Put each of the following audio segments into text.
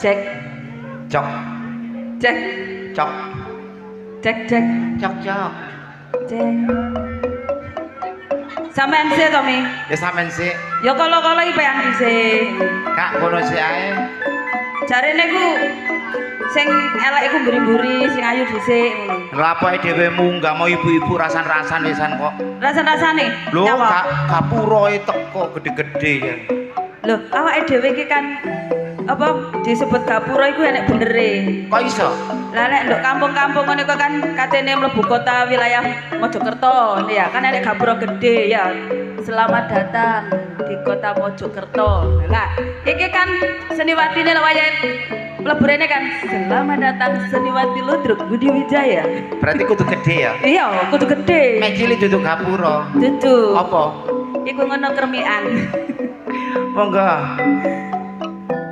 Cek. Cok. Cek. Cok. Cek cek. Cok cok. Cek. Sampean sih Tommy. Ya sampean sih. Ya kalau iki peang dhisik. Kak kono sih ae. Jarene ku sing elek iku mburi-mburi, sing ayu dhisik ngono. Lha apa dhewe munggah mau ibu-ibu rasan-rasan wisan kok. Rasan-rasane. Lho gapuroe teko gede-gede ya. Lho, awake dhewe iki kan apa disebut gapura iku enek benere. Kok iso? Lah nek nduk kampung-kampung ngene kok kan katene mlebu kota wilayah Mojokerto ya, kan enek gapura gede ya. Selamat datang di kota Mojokerto. Lah, iki kan seniwatine lek wayahe mlebu rene kan selamat datang seniwati Ludruk Budi Wijaya. Berarti kudu gede ya? Iya, kudu gede. Mek cilik duduk gapura. Dudu. Apa? Iku ngono kremikan. Monggo.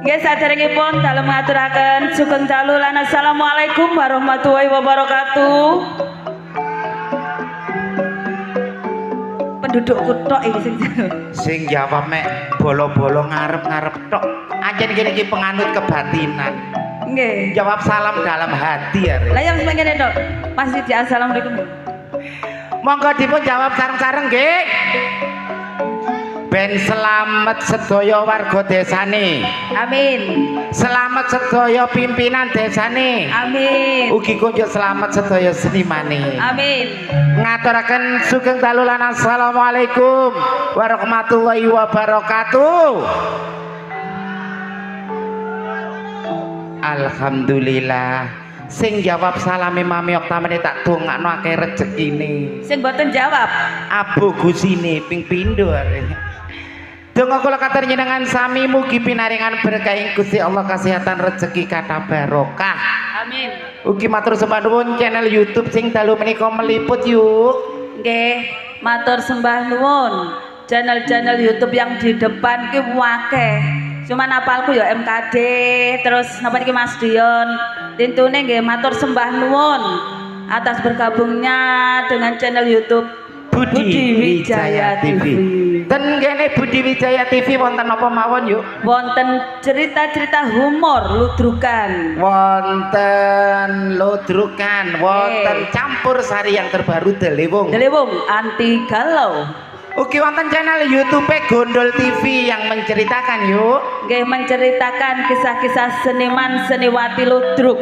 Nggih saderengipun dalem ngaturaken sugeng dalu lan assalamualaikum warahmatullahi wabarakatuh. Penduduk kuthok iki Sing jawab mek bolo-bolo ngarep-ngarep tok. Anjen kene iki penganut kebatinan. Nggih. Jawab salam dalam hati ya. Lah yang ngene tok. Mas Sidi assalamualaikum. Monggo dipun jawab sareng-sareng nggih. Ben selamat sedaya warga desane. Amin. Selamat sedaya pimpinan desane. Amin. Ugi kunjuk selamat sedaya senimane. Amin. Ngaturaken sugeng dalu lan assalamualaikum warahmatullahi wabarakatuh. Alhamdulillah. Sing jawab salame Mami Oktamene tak dongakno akeh rezekine. Sing boten jawab. Abu gusine ping pindho arek. Donga kula katur njenengan sami mugi pinaringan berkah ing Gusti Allah kesehatan rezeki kathah barokah. Amin. Ugi matur sembah nuwun channel YouTube sing dalu menika meliput yuk. Nggih, matur sembah nuwun. Channel-channel YouTube yang di depan ki akeh. Cuman apalku ya MKD, terus napa iki Mas Dion. Tintune nggih matur sembah nuwun atas bergabungnya dengan channel YouTube Budi Wijaya TV. Dan kene Budi Wijaya TV wonten apa mawon yuk? Wonten cerita-cerita humor ludrukan. Wonten ludrukan, wonten campur sari yang terbaru Delewung. Delewung anti galau. Ugi wonten channel YouTube Gondol TV yang menceritakan yuk. Nggih menceritakan kisah-kisah seniman seniwati ludruk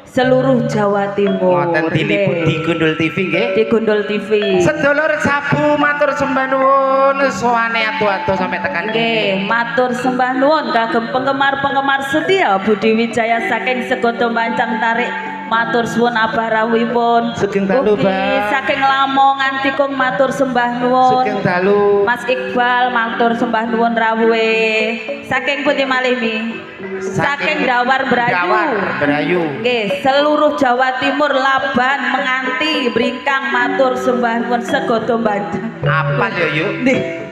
seluruh Jawa Timur. Wonten diliput di Gondol TV nggih. Di Gondol TV. Sedulur sabu matur sembah nuwun sowane atu-atu sampai tekan nggih. Matur sembah nuwun kagem penggemar-penggemar setia Budi Wijaya saking Segodo Mancang Tarik. Matur suwun abah rawuhipun. Sugeng dalu, Mbak. Saking Lamongan Tikung matur sembah nuwun. Sugeng dalu. Mas Iqbal matur sembah nuwun rawuhe. Saking pundi malih mi? Saking Dawar Brayu. Dawar Brayu. Nggih, seluruh Jawa Timur Laban Menganti Bringkang matur sembah nuwun Segodo Mancang. Apal ya yuk. Nih.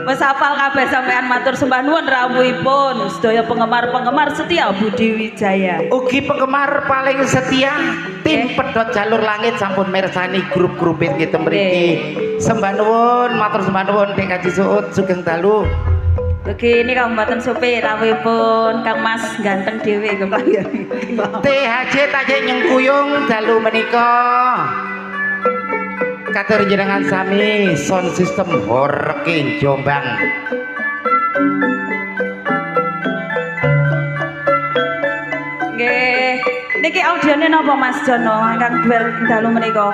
Wes hafal kabeh sampean matur sembah nuwun rawuhipun sedaya penggemar-penggemar setia Budi Wijaya. Ugi penggemar paling setia tim Pedhot Jalur Langit sampun mirsani grup-grup kita mriki. Sembah nuwun, matur sembah nuwun Dek Kaji Suud sugeng dalu. Oke, ini Kabupaten Supi rawuhipun Kang Mas ganteng dhewe kepaya. THJ Tajik Nyengkuyung dalu menika. Katur jenengan sami sound system Horke Jombang. Nggih, niki audione napa Mas Jono ingkang duel dalu menika?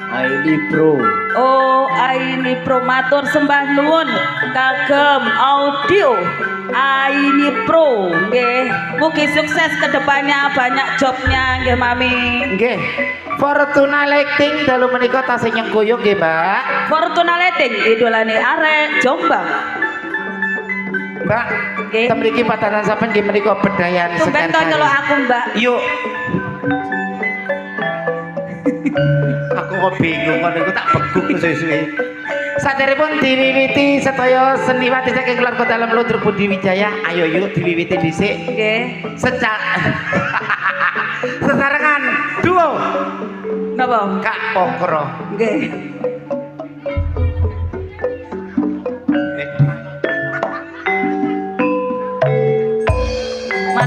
Aini Pro. Oh, Aini Pro matur sembah nuwun kagem audio Aini Pro nggih. Mugi sukses kedepannya banyak jobnya nggih Mami. Nggih. Fortuna Lighting dalu menika tasih nyengkuyung nggih, Mbak. Fortuna Lighting idolane arek Jombang. Mbak, nggih. Mriki padanan sampean nggih menika bedayan Tumben to nyeluk aku, Mbak. Yuk. Aku kok bingung ngono iku tak beguk suwe-suwe. Saderepun diwiwiti sedaya seniwati saking keluarga dalam Ludruk Budi Wijaya. Ayo yuk diwiwiti dhisik. Nggih. Sesarengan duo. Napa? Kak Pokro. Nggih.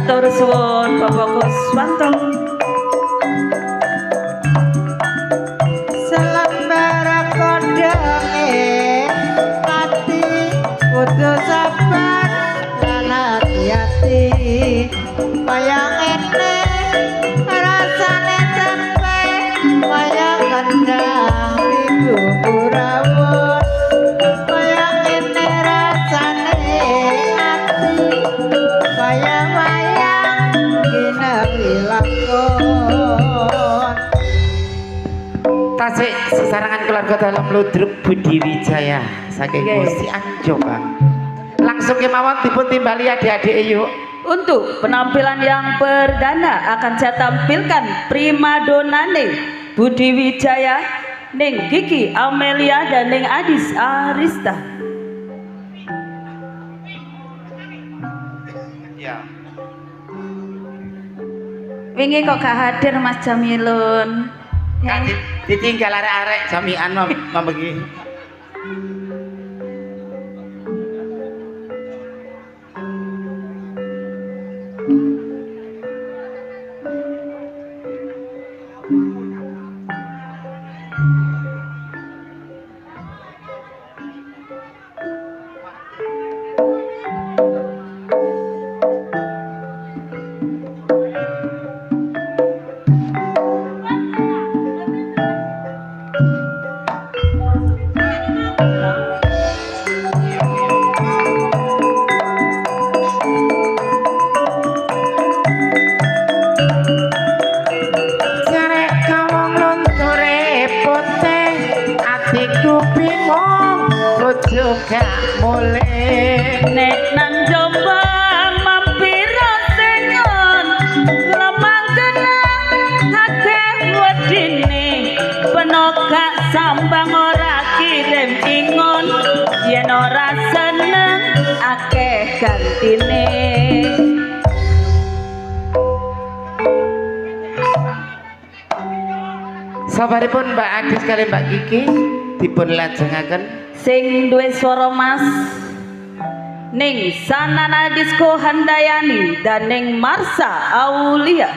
matur suwun Bapak Kuswanto. Selembar kodonge ati kudu sabar lan hati-hati kaya ngene rasane tempe kaya kendang di bubur rawon kaya ngene rasane ati kaya wayang ginepi lakon. Tasik sesarangan keluarga dalam ludruk Budi Wijaya saking Nggih. Gusti Anjokan. Langsung kemawon dipun timbali adik-adik yuk. Untuk penampilan yang perdana akan saya tampilkan primadonane Budi Wijaya, Ning Kiki Amelia dan Ning Adis Arista. Ya. Wingi kok gak hadir Mas Jamilun. Kan ditinggal arek-arek jamian membegi. Jarek kawong lunture putih, atiku bingung, lucu gak mulih. Nek nang Jombang mampira sengon lemang kenang akeh wedine penokak sambang ora kirim ingon yen ora seneng akeh gantine. Sabaripun Mbak Adis kali Mbak Kiki dipun lajengaken Sing duwe swara mas Ning Sanana Disco Handayani dan Ning Marsa Aulia.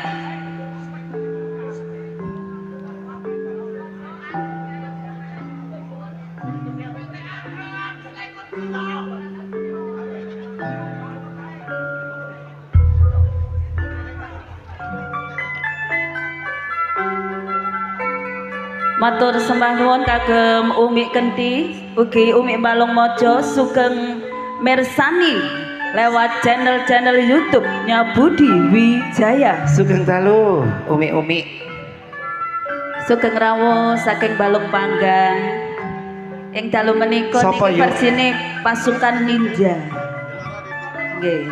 Matur sembah nuwun kagem Umi Kenti ugi Umi Balong Mojo sugeng mirsani lewat channel-channel YouTube-nya Budi Wijaya. Sugeng dalu umi-umi. Sugeng rawuh saking Balung Panggang. Ing dalu menika Sapa niki yuk? versine pasukan ninja. Nggih.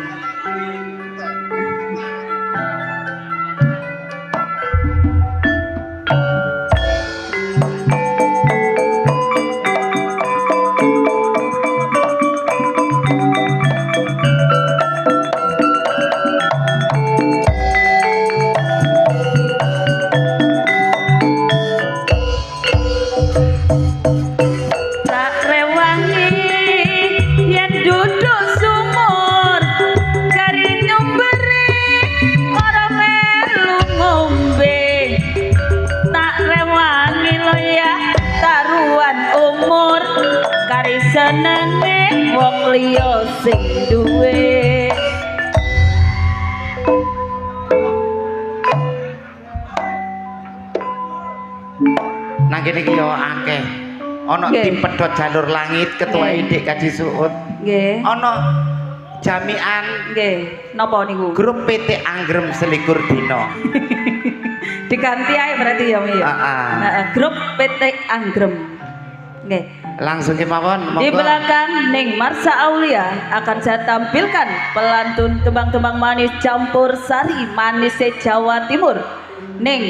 Tak rewangi yen duduk sumur kari nyumberi ora melu ngombe. Tak rewangi lo ya taruhan umur kari senenge wong liya sing duwe. Nang kene iki yo akeh. Ana Nggih. tim pedhot jalur langit ketua Nggih. Idik Kaji Suud. Nggih. Ana jamian Nggih, napa niku? grup PT Anggrem selikur dino. Diganti ae berarti ya, Mi. Heeh. Grup PT Anggrem. Nggih. Langsung kemawon Di monggo. belakang Ning Marsa Aulia akan saya tampilkan pelantun tembang-tembang manis campur sari manis Jawa Timur. Ning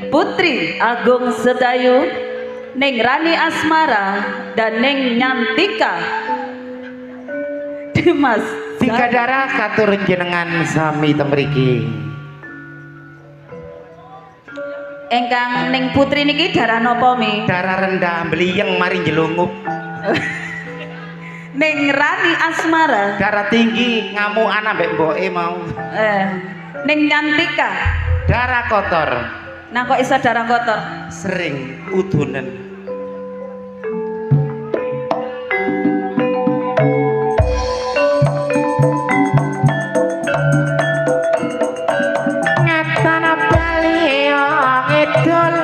Putri Agung Sedayu, Ning Rani Asmara dan Ning Nyantika. Dimas Tiga darah katur jenengan sami temriki. Engkang Ning Putri niki darah napa, Mi? Darah rendah mliyeng mari jelungup. Ning Rani Asmara. Darah tinggi ngamukan ambek mboke mau. Ning Nyantika. Darah kotor. Nah kok iso darah kotor? Sering udunen. Ngatana balio ngidul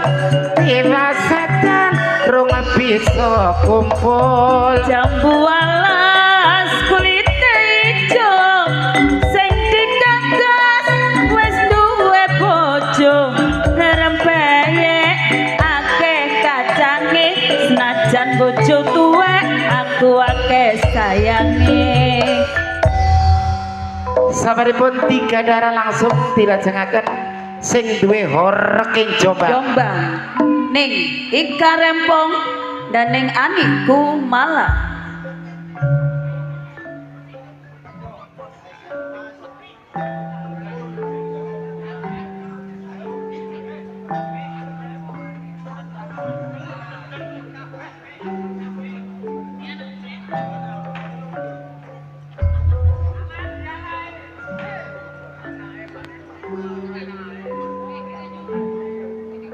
tiba setan rung bisa kumpul. Jambu alas kulite ijo sing dikagas wis duwe bojo rempeye akeh kacange senajan bojo tuwek aku akeh sayange. Sabaripun 3 darah langsung dilajengaken sing duwe horking Jombang. Jombang ning Ika Rempong dan ning Ani Kumala.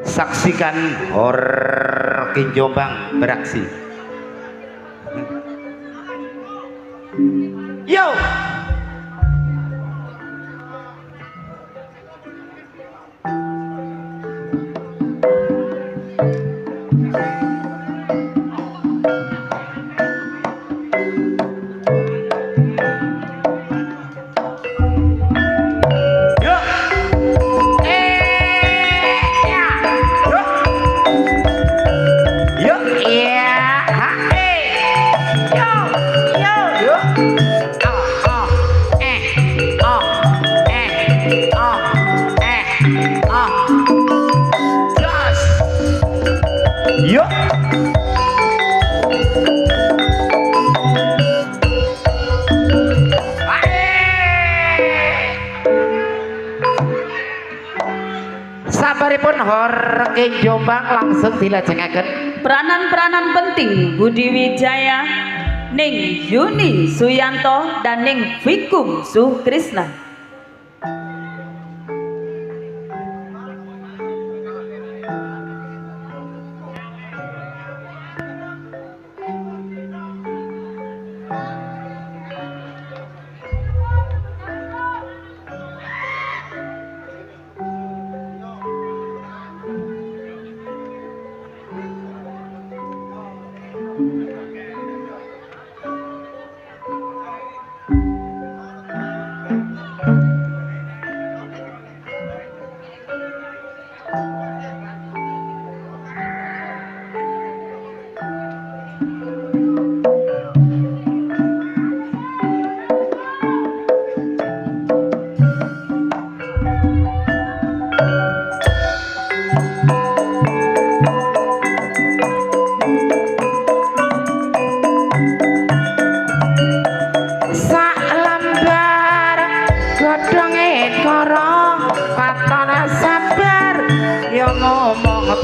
Saksikan horking Jombang beraksi. Yo. Sabaripun horking Jombang langsung dilajengaken Peranan-peranan penting Budi Wijaya, ning Yuni Suyanto dan ning Vikum Sukrisna.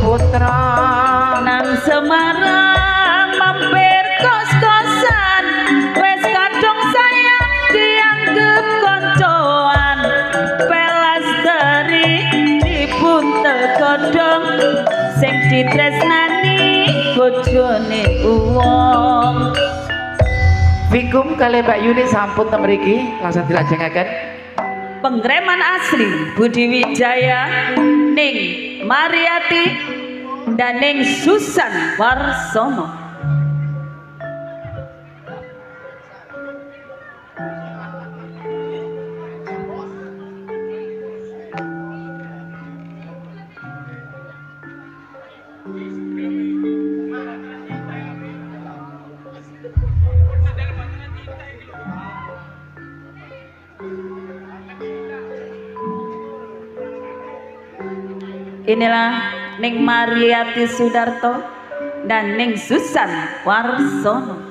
Putra nang Semarang mampir kos-kosan wes kadung sayang dianggep koncoan pelasteri dibuntel godhong sing ditresnani bojone uwong. Vikum kali Mbak Yuni sampun ten mriki langsung dilajengaken Pengreman asli Budi Wijaya ning Mariati dan ning Susan Warsono. Inilah ning Mariati Sudarto dan ning Susan Warsono.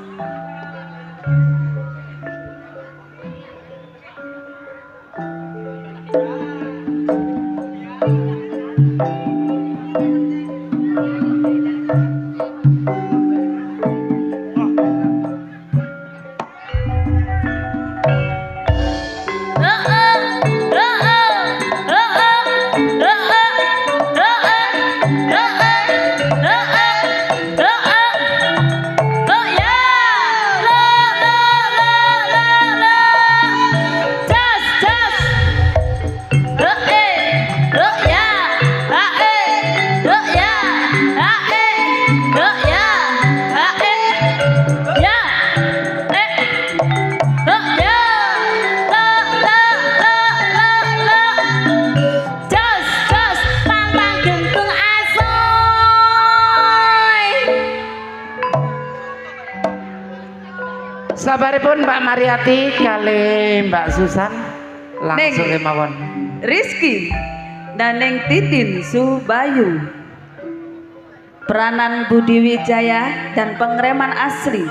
Sabaripun Mbak Mariati kali Mbak Susan langsung Ning. kemawon. Rizky dan Neng Titin Subayu, peranan Budi Wijaya dan pengereman asli.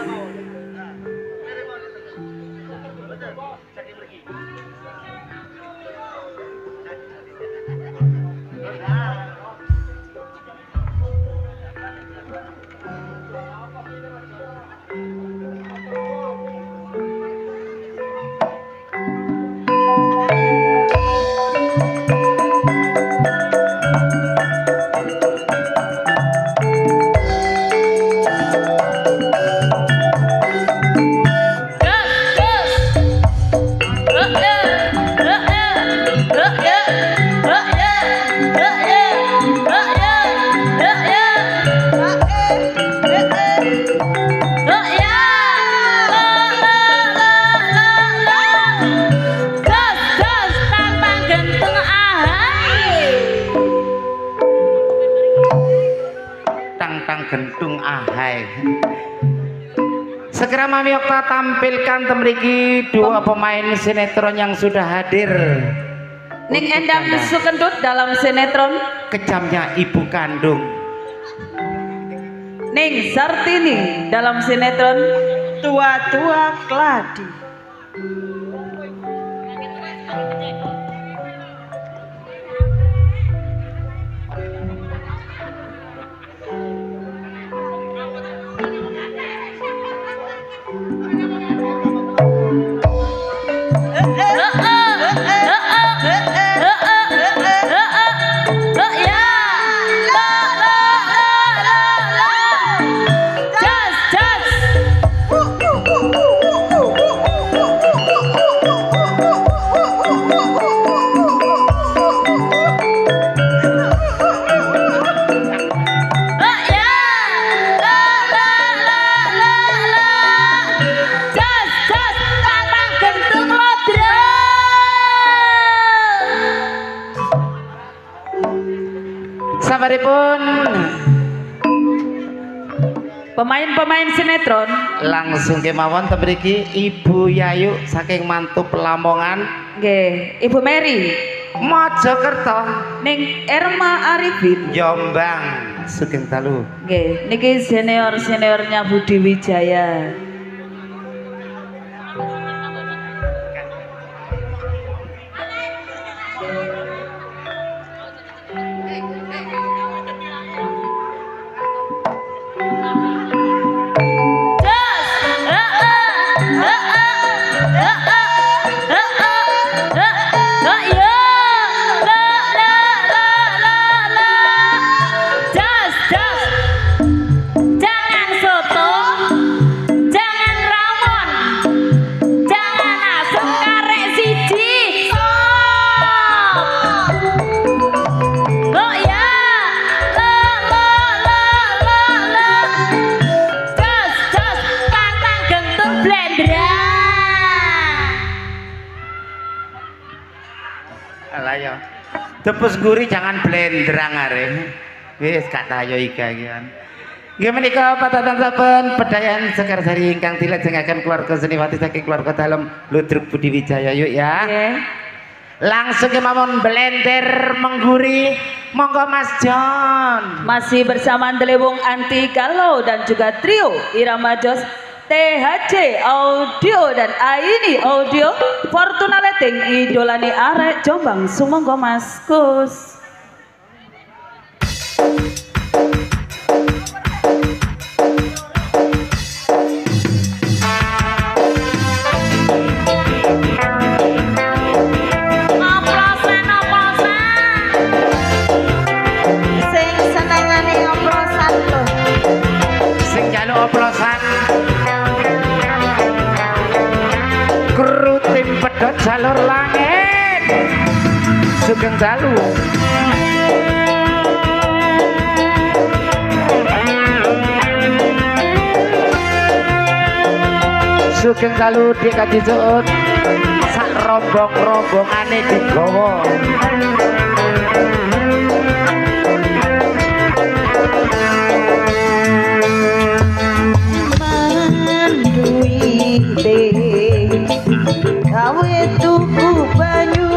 Gentung ahai. Segera Mami Okta tampilkan temriki dua pemain sinetron yang sudah hadir. Ning Endang Sukendut dalam sinetron Kejamnya Ibu Kandung. Ning Sartini dalam sinetron Tua-tua Kladi. Sabaripun pemain-pemain sinetron langsung kemawon temriki Ibu Yayu saking Mantup Lamongan nggih Ibu Mary Mojokerto ning Erma Arifin Jombang Sugeng Dalu. nggih niki senior-seniornya Budi Wijaya. Tepus guri jangan blenderang are. Wis kata yo ika gian. Nggih menika patahan saben pedayan Sekar Sari ingkang dilajengaken keluarga Seniwati saking keluarga dalem Ludruk Budi Wijaya yuk ya. Nggih. Langsung kemawon blender mengguri. Monggo Mas John. Masih bersama Delewung Anti Kalo dan juga trio Irama Jos THC Audio dan Aini Audio Fortuna Letting idolani arek Jombang sumangga Mas Kus. Sing senengane oplosan lho. Sing jaluk oplosan. Kru tim pedhot jalur langit. Sugeng dalu. Sugeng dalu dikaji suut. Sak rombong-rombongane digawa. Manduwi gawe tuku banyu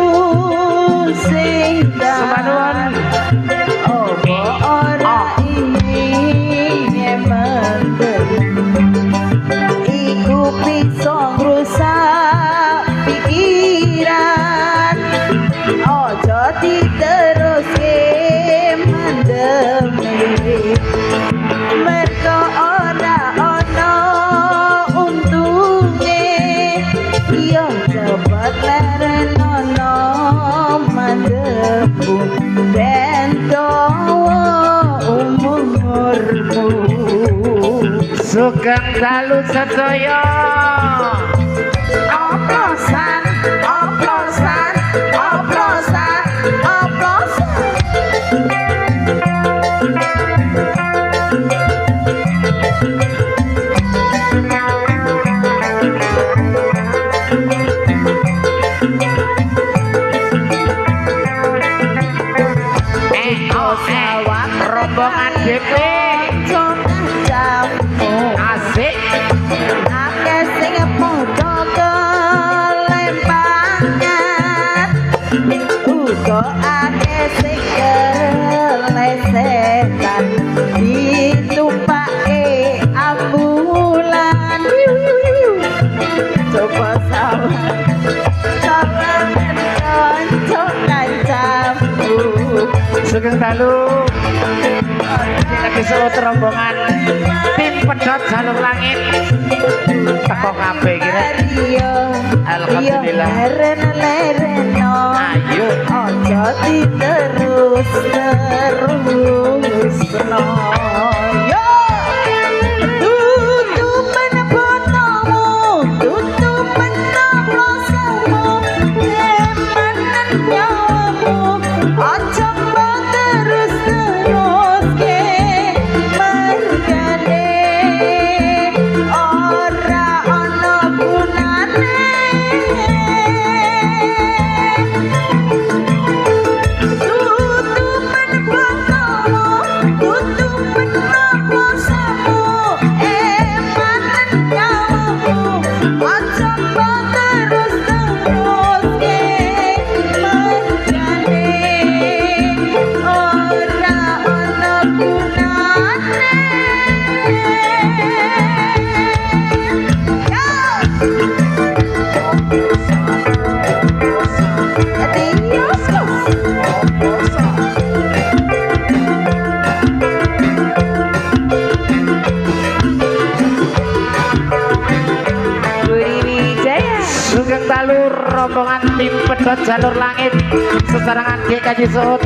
sing Semanuan. opo ora ini mendem iku bisa ngrusak pikiran ojo diteruske mendem mergo ora ono untunge yo cepet leren ono mandepmu ben dawa umurmu Sugeng dalu sedaya. oplosan oplosan oplosan oplosan Rombongan DP asik akeh sing padha kelempangan uga akeh sing kelesetan ditumpake ambulan coba sawangan kanca kancamu Sugeng dalu lagi solo rombongan tim pedot jalur langit teko kabeh kira alhamdulillah leren-lereno ayo ojo diterus terusno yo tutupen botomu tutupen toplosamu emanen nyawamu ojo terus teruske mergane ora ana gunane tutupen botomu tutupen toplosamu emanen nyawamu ojo terus teruske mergane ora ana gunane Sugeng dalu rombongan tim pedot jalur langit sesarangan GKJ Sud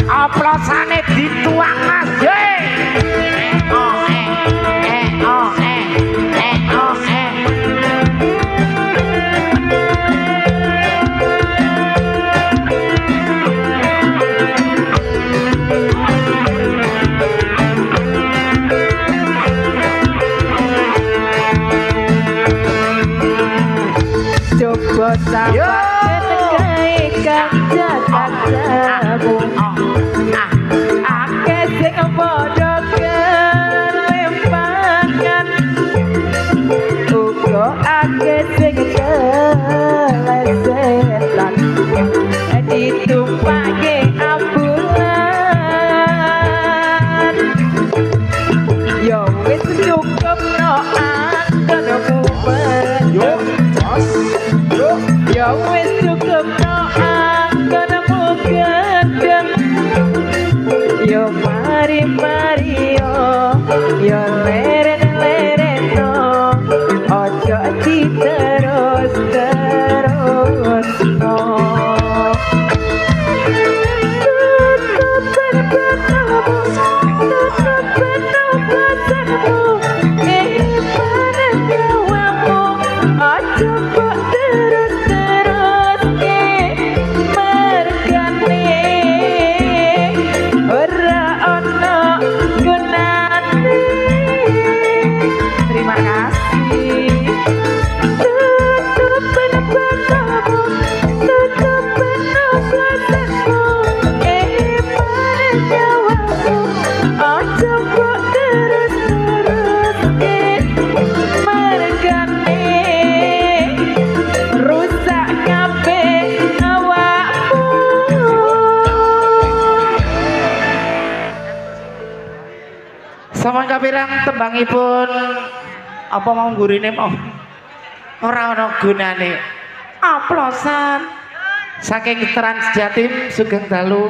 oplosane dituang mas ye coba sabar gawe kanca-kancamu akeh sing padha kelempangan uga akeh sing kelesetan ditumpake ambulan yo wis cukup no anggonmu yo yo wis cukup no anggonmu gendeng yo mari yo leren no ojo diterus no Terima kasih. Terus kirang tembangipun apa mau gurine mau ora ana gunane. Oplosan saking Trans Jatim Sugeng Dalu.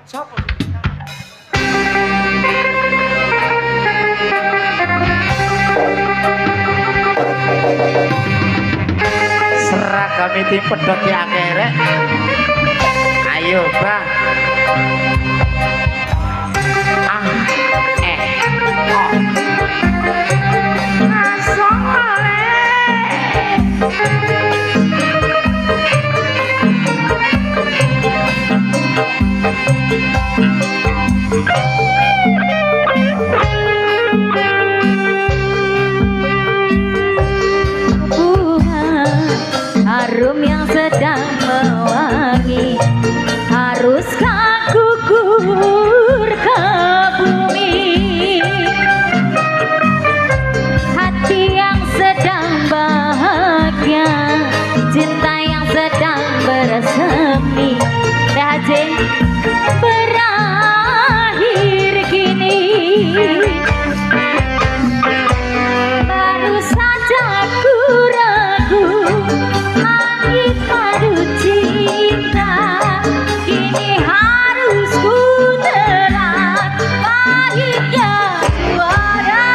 Sopo? Seragam itu pedot ya kerek. Ayo bang. Harum yang sedang mewangi, haruskah gugur ke bumi? Hati yang sedang bahagia, cinta yang sedang bersemi, berakhir kini. Baru saja ku ragu padu cinta, kini harus ku telan pahitnya suara.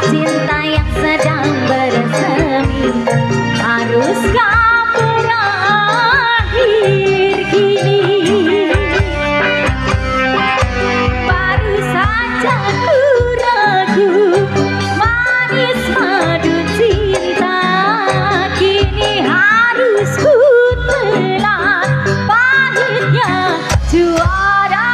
Cinta yang sedang bersemi, haruskah berakhir kini? Baru saja ku ragu manis madu cinta, kini harus ku telan pahitnya juara.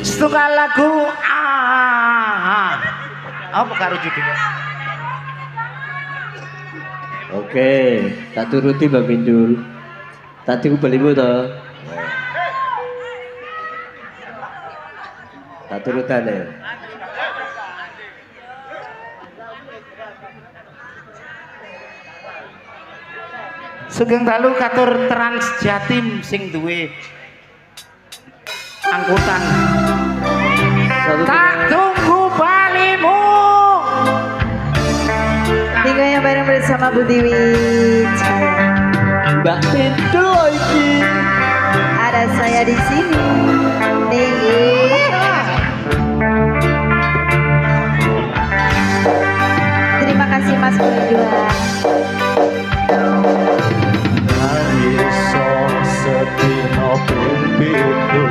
Setunggal lagu apa karo judulnya? Oke, tak turuti Mbak Bindul. Tadi ku belimu toh. Tak turutan ya. Sugeng Dalu katur Trans Jatim sing duwe angkutan. Tak tunggu balimu. Tinggalnya bareng bersama Bu Dewi Cahaya. Mbak Bindul lagi. Ada saya di sini. Terima kasih Mas berdua. Iso setino ping pitu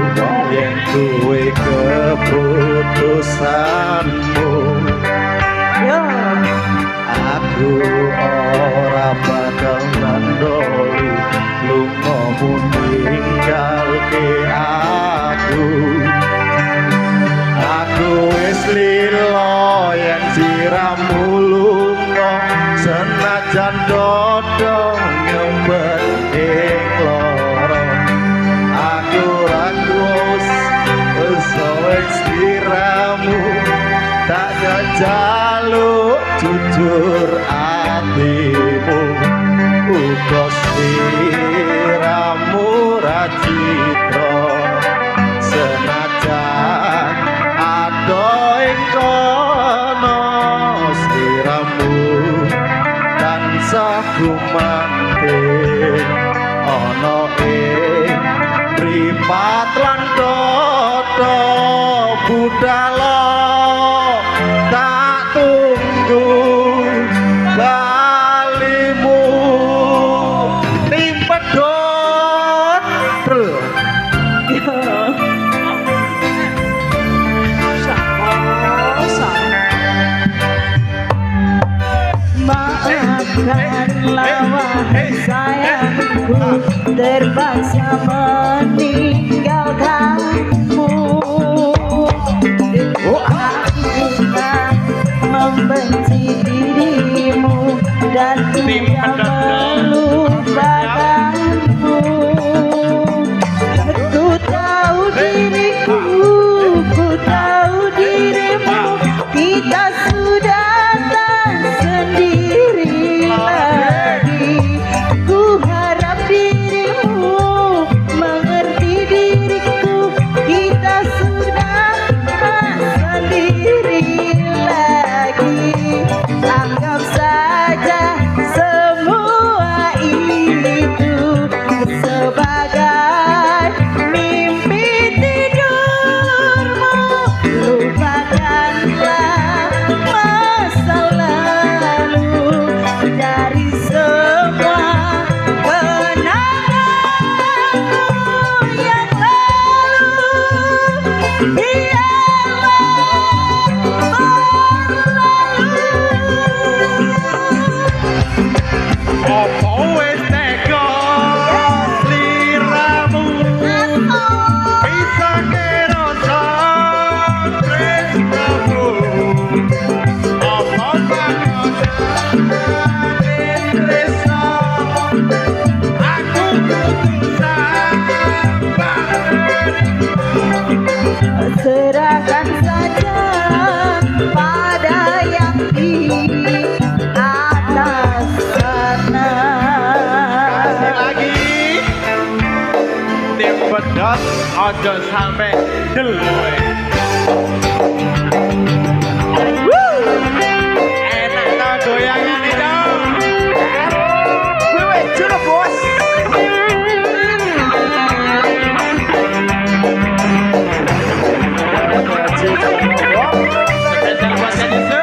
yen duwe keputusan dodo ngempet ing loro aku rakus wis diramu tak jaluk jujur atimu uga sliramu racitra senajan ado ing kono sliramu tansah gumanting ana ing mripat lan dodo budala tak tunggu balimu timpedot Maafkanlah wahai sayangku terpaksa meninggalkanmu. Aku tak membenci dirimu dan tidak melupakanmu. Ku tahu diriku, ku tahu dirimu, kita sudah tak sendiri lagi. Ku harap dirimu mengerti diriku, kita sudah tak sendiri lagi. Anggap saja semua itu sebagai mimpi tidurmu. Lupakanlah masa lalu dari semua kenanganmu yang lalu. Apa wis tega sliramu bisa kerasa tresnamu apa panganan tresna aku kudu sabar Serahkan saja pada yang di atas sana. kasih lagi tim pedot ojo sampai deloe enak tau goyangan itu gue juru bos spesial buat Denise.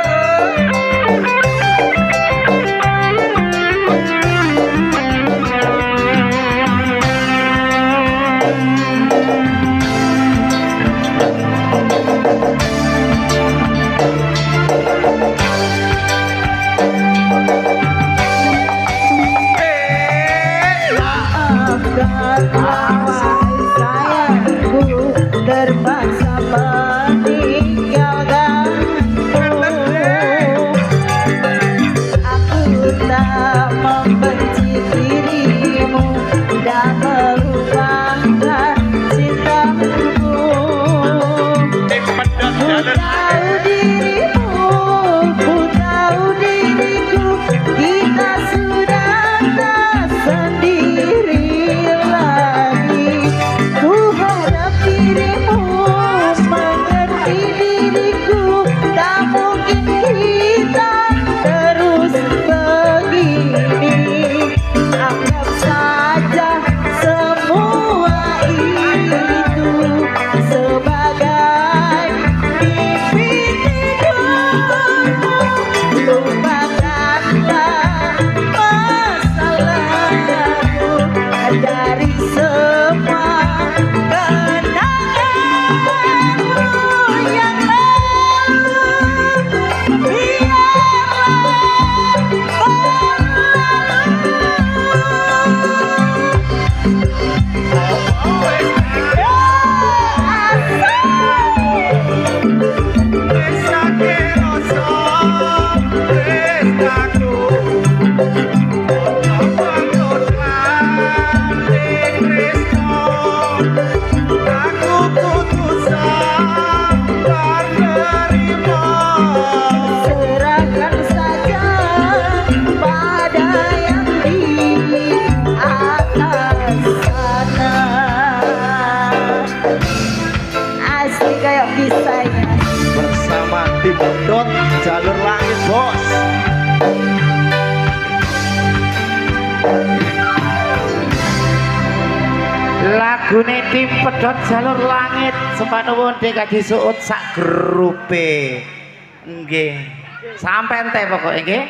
lagune tim pedhot jalur langit sepanuwun dekaji suut sak grupe nggih sampai ente pokoke nggih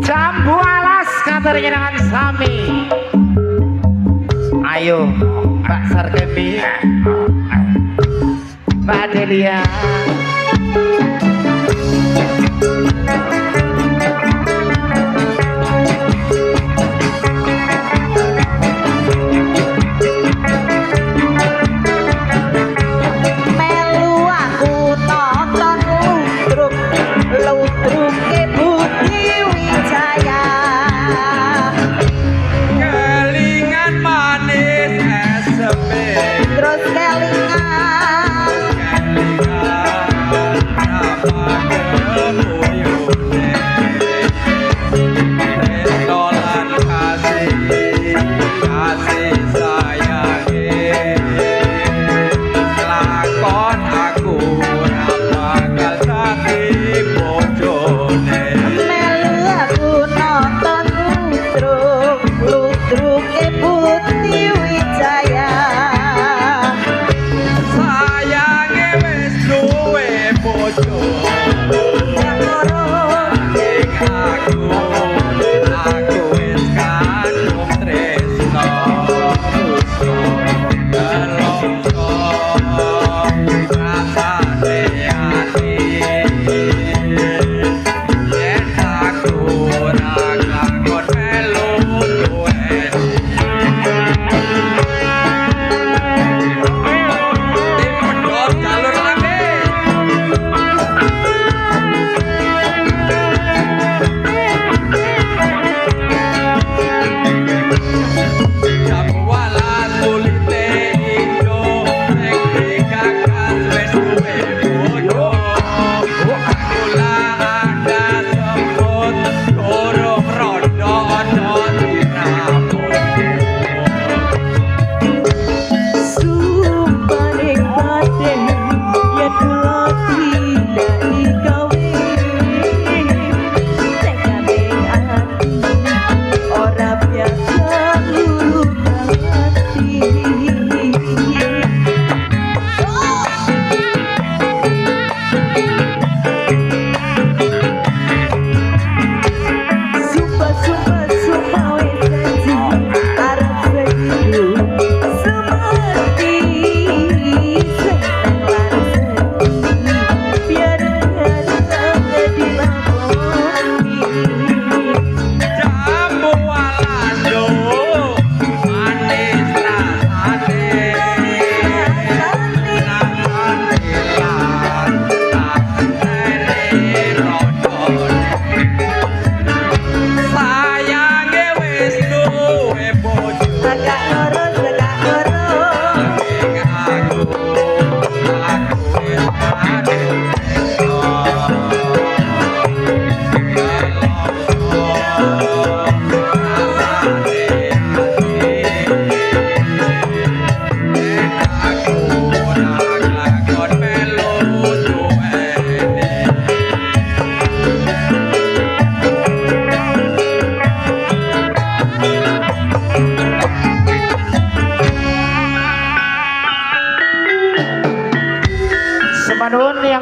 jambu alas katur jenengan sami ayo Mbak Sarkemi Mbak Delia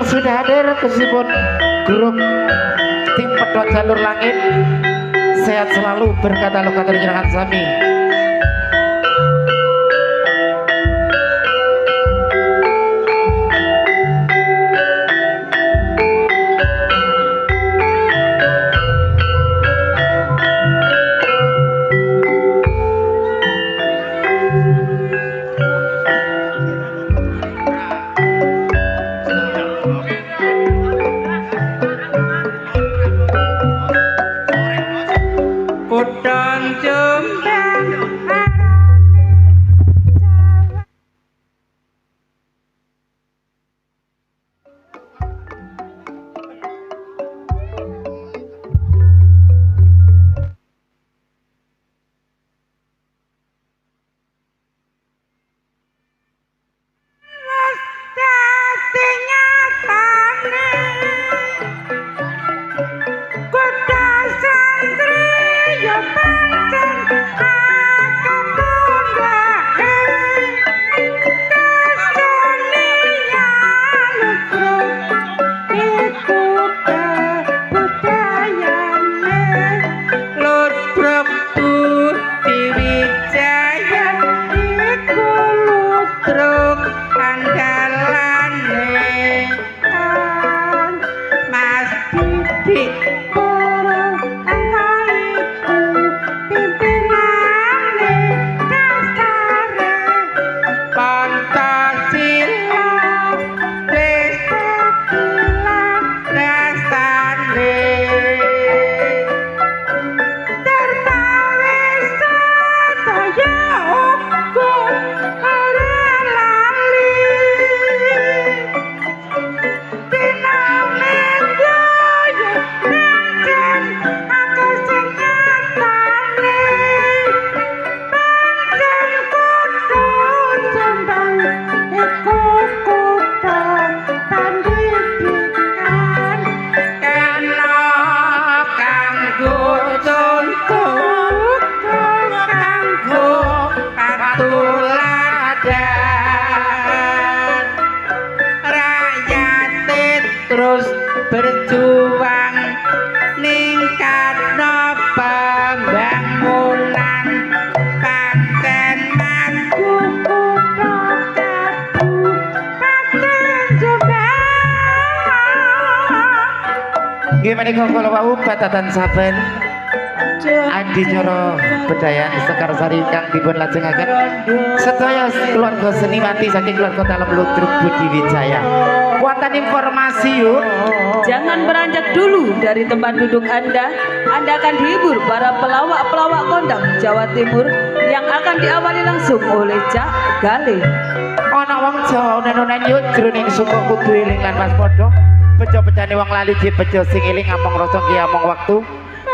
yang sudah hadir kesimpun grup tim pedot jalur langit sehat selalu berkata lokator jenengan sami. menika kula wau batatan saben Adi Coro Bedayan Sekar Sari ingkang dipun lajengaken sedaya keluarga seniwati saking keluarga Talem Ludruk Budi Wijaya. Kuatan informasi yuk. Jangan beranjak dulu dari tempat duduk Anda. Anda akan dihibur para pelawak-pelawak kondang Jawa Timur yang akan diawali langsung oleh Cak Gale. Ana wong Jawa nenonen yuk jroning suku kudu eling lan waspada. Bejo-bejane wong lali dibejo sing eling among rasa ki among waktu.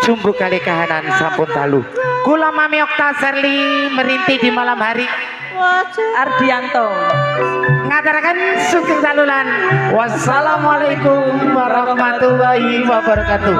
Jumbu kali kahanan sampun talu. Kula Mami Okta Serli merintih di malam hari. Ardianto Ngataraken sugeng salulan. Wassalamualaikum warahmatullahi wabarakatuh.